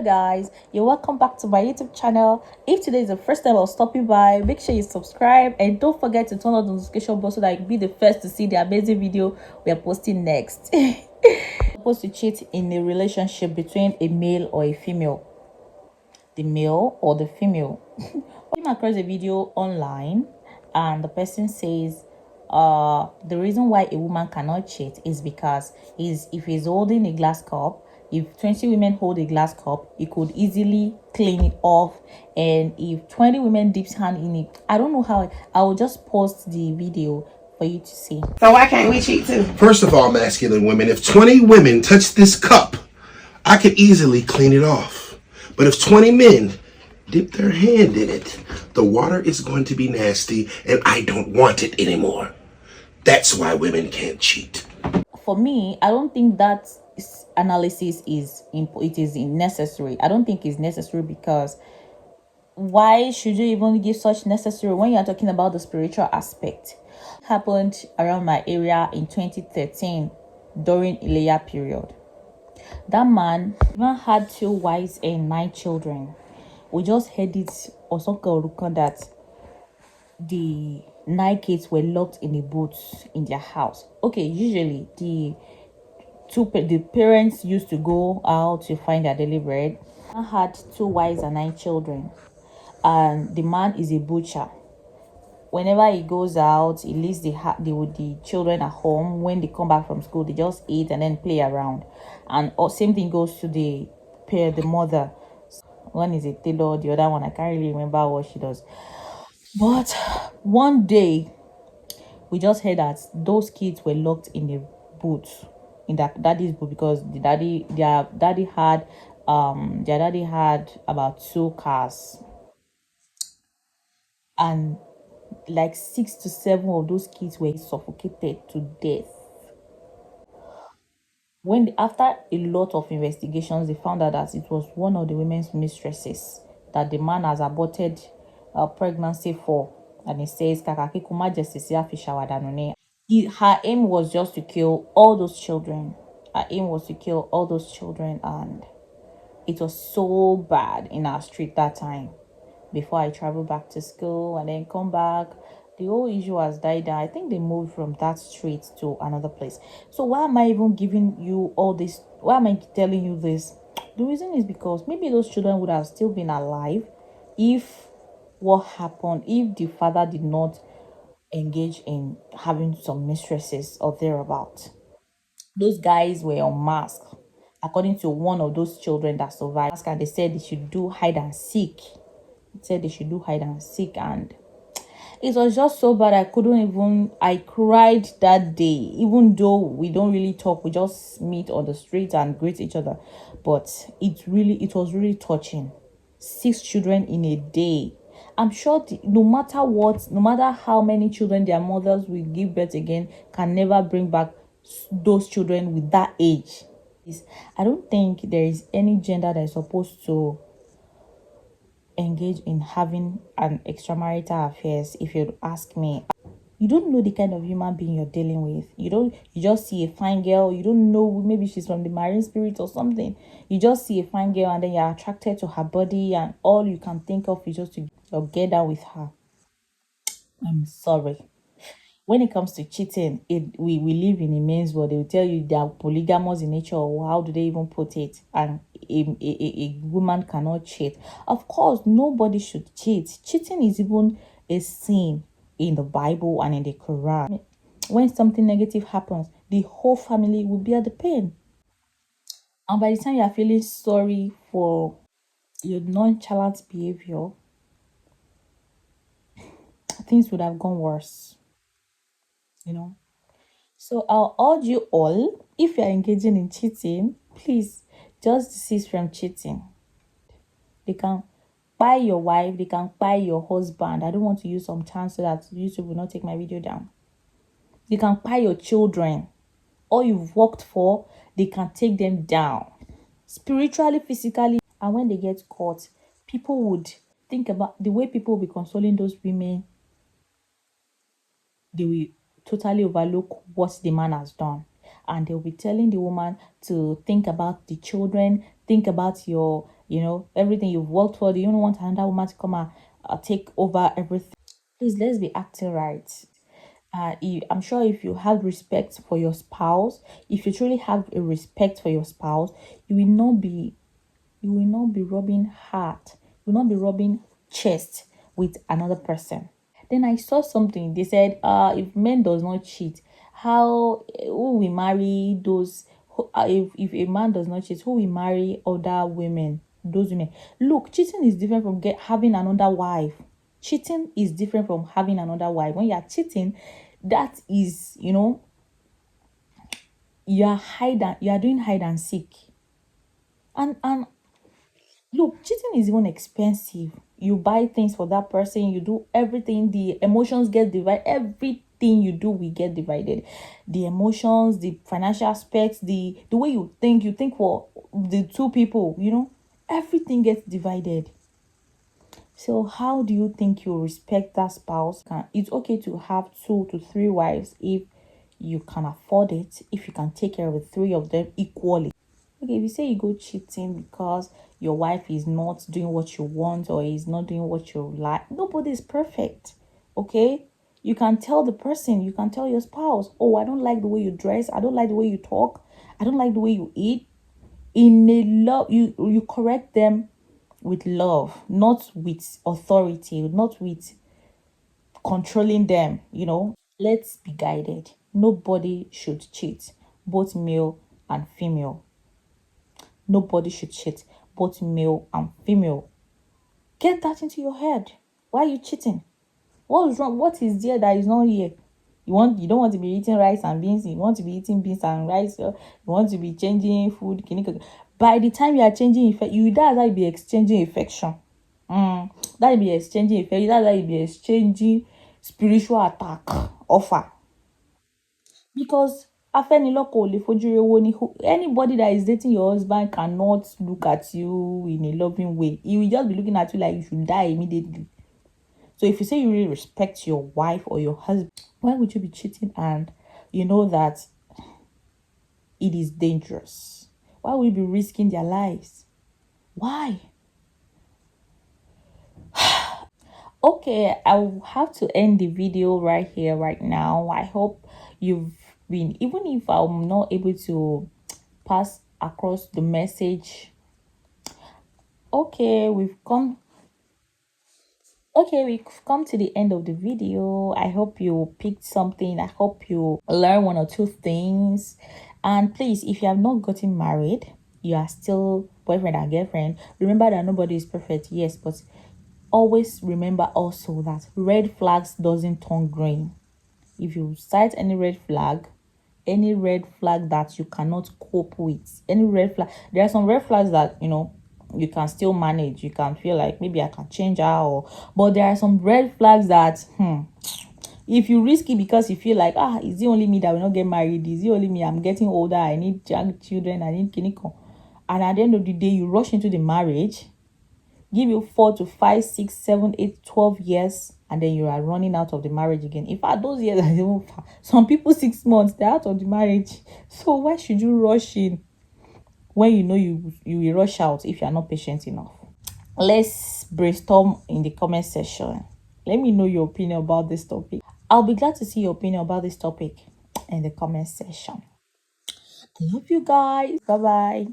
Guys, you're welcome back to my YouTube channel. If today is the first time I was stopping by, make sure you subscribe and don't forget to turn on the notification bell so that you can be the first to see the amazing video we are posting next. Supposed to cheat in a relationship between a male or a female, the male or the female. I came across a video online and the person says the reason why a woman cannot cheat is because if he's holding a glass cup, if 20 women hold a glass cup, he could easily clean it off. And if 20 women dips hand in it, I don't know how. I will just post the video for you to see. So why can't we cheat too? First of all, masculine women, if 20 women touch this cup, I could easily clean it off. But if 20 men dip their hand in it, the water is going to be nasty and I don't want it anymore. That's why women can't cheat. For me, I don't think that analysis is necessary. I don't think it's necessary because why should you even give such necessary when you're talking about the spiritual aspect? Happened around my area in 2013 during Ileya period. That man even had 2 wives and 9 children. We just heard it or something that the 9 kids were locked in a boat in their house. Okay, usually the parents used to go out to find their daily bread. I had 2 wives and 9 children, and the man is a butcher. Whenever he goes out, he leaves the children at home. When they come back from school, they just eat and then play around. And same thing goes to the mother. One is a tailor, the other one I can't really remember what she does. But one day, we just heard that those kids were locked in a boot, in that daddy's boot, because their daddy had about 2 cars, and like 6 to 7 of those kids were suffocated to death. After a lot of investigations, they found out that it was one of the women's mistresses that the man has aborted a pregnancy for, and he says kakaki kuma justisia fishawadanune. Her aim was just to kill all those children. And it was so bad in our street that time. Before I traveled back to school and then come back, the whole issue has died down. I think they moved from that street to another place. So why am I even giving you all this? Why am I telling you this? The reason is because maybe those children would have still been alive if what happened, if the father did not engage in having some mistresses or thereabout. Those guys were unmasked, according to one of those children that survived. And they said they should do hide and seek. And it was just so bad. I cried that day, even though we don't really talk. We just meet on the street and greet each other. But it was really touching. 6 children in a day. I'm sure no matter how many children their mothers will give birth again, can never bring back those children with that age. I don't think there is any gender that is supposed to engage in having an extramarital affairs. If you'd ask me, you don't know the kind of human being you're dealing with. You just see a fine girl. You don't know, maybe she's from the marine spirit or something. You just see a fine girl and then you're attracted to her body, and all you can think of is just to get down with her. I'm sorry. When it comes to cheating, we live in a man's world. They will tell you they are polygamous in nature, or how do they even put it? And a woman cannot cheat. Of course, nobody should cheat. Cheating is even a sin in the Bible and in the Quran. When something negative happens, the whole family will be at the pain. And by the time you are feeling sorry for your nonchalant behavior, things would have gone worse. So I'll urge you all, if you're engaging in cheating, please just desist from cheating. They can buy your wife, they can buy your husband. I don't want to use some terms so that YouTube will not take my video down. They can buy your children. All you've worked for, they can take them down. Spiritually, physically. And when they get caught, people would think about the way people will be consoling those women. They will totally overlook what the man has done, and they'll be telling the woman to think about the children, think about your everything you've worked for. Do you don't want another woman to come and take over everything? Please, let's be acting right. I'm sure if you have respect for your spouse, if you truly have a respect for your spouse, you will not be rubbing heart, you will not be rubbing chest with another person. Then I saw something. They said, if men does not cheat, how who will marry those? If a man does not cheat, who will marry other women? Those women. Look, cheating is different from having another wife. Cheating is different from having another wife. When you are cheating, that is, you are doing hide and seek. And look, cheating is even expensive. You buy things for that person, you do everything, the emotions get divided, everything you do will get divided. The emotions, the financial aspects, the way you think for the two people, everything gets divided. So how do you think you respect that spouse? It's okay to have 2 to 3 wives if you can afford it, if you can take care of the three of them equally. Okay, if you say you go cheating because your wife is not doing what you want or is not doing what you like, nobody is perfect. Okay? You can tell the person, you can tell your spouse, oh, I don't like the way you dress, I don't like the way you talk, I don't like the way you eat. In a love, you correct them with love, not with authority, not with controlling them. Let's be guided. Nobody should cheat, both male and female. Nobody should cheat, both male and female. Get that into your head. Why are you cheating? What is wrong? What is there that is not here? You don't want to be eating rice and beans. You want to be eating beans and rice. You want to be changing food. By the time you are changing that's how you be exchanging affection. That be exchanging affection. That's how you be exchanging spiritual attack offer. Because afeniloko ò lè fojú rewo ni. Anybody that is dating your husband cannot look at you in a loving way. He will just be looking at you like you should die immediately. So if you say you really respect your wife or your husband, why would you be cheating and you know that it is dangerous? Why would you be risking their lives? Why? Okay, I will have to end the video right here, right now. I hope you've been, even if I'm not able to pass across the message. Okay, we've come to the end of the video. I hope you picked something. I hope you learn 1 or 2 things. And please, if you have not gotten married, you are still boyfriend and girlfriend, remember that nobody is perfect. Yes, but always remember also that red flags doesn't turn green. If you sight any red flag that you cannot cope with, any red flag, there are some red flags that you can still manage. You can feel like maybe I can change her, but there are some red flags that if you risk it because you feel like, is it only me that will not get married? Is it only me? I'm getting older, I need young children, I need kiniko. And at the end of the day, you rush into the marriage, give you 4 to 5, 6, 7, 8, 12 years, and then you are running out of the marriage again. In fact, those years are even far. Some people 6 months, they're out of the marriage. So why should you rush in when you know you will rush out if you are not patient enough? Let's brainstorm in the comment section. Let me know your opinion about this topic. I'll be glad to see your opinion about this topic in the comment section. I love you guys. Bye bye.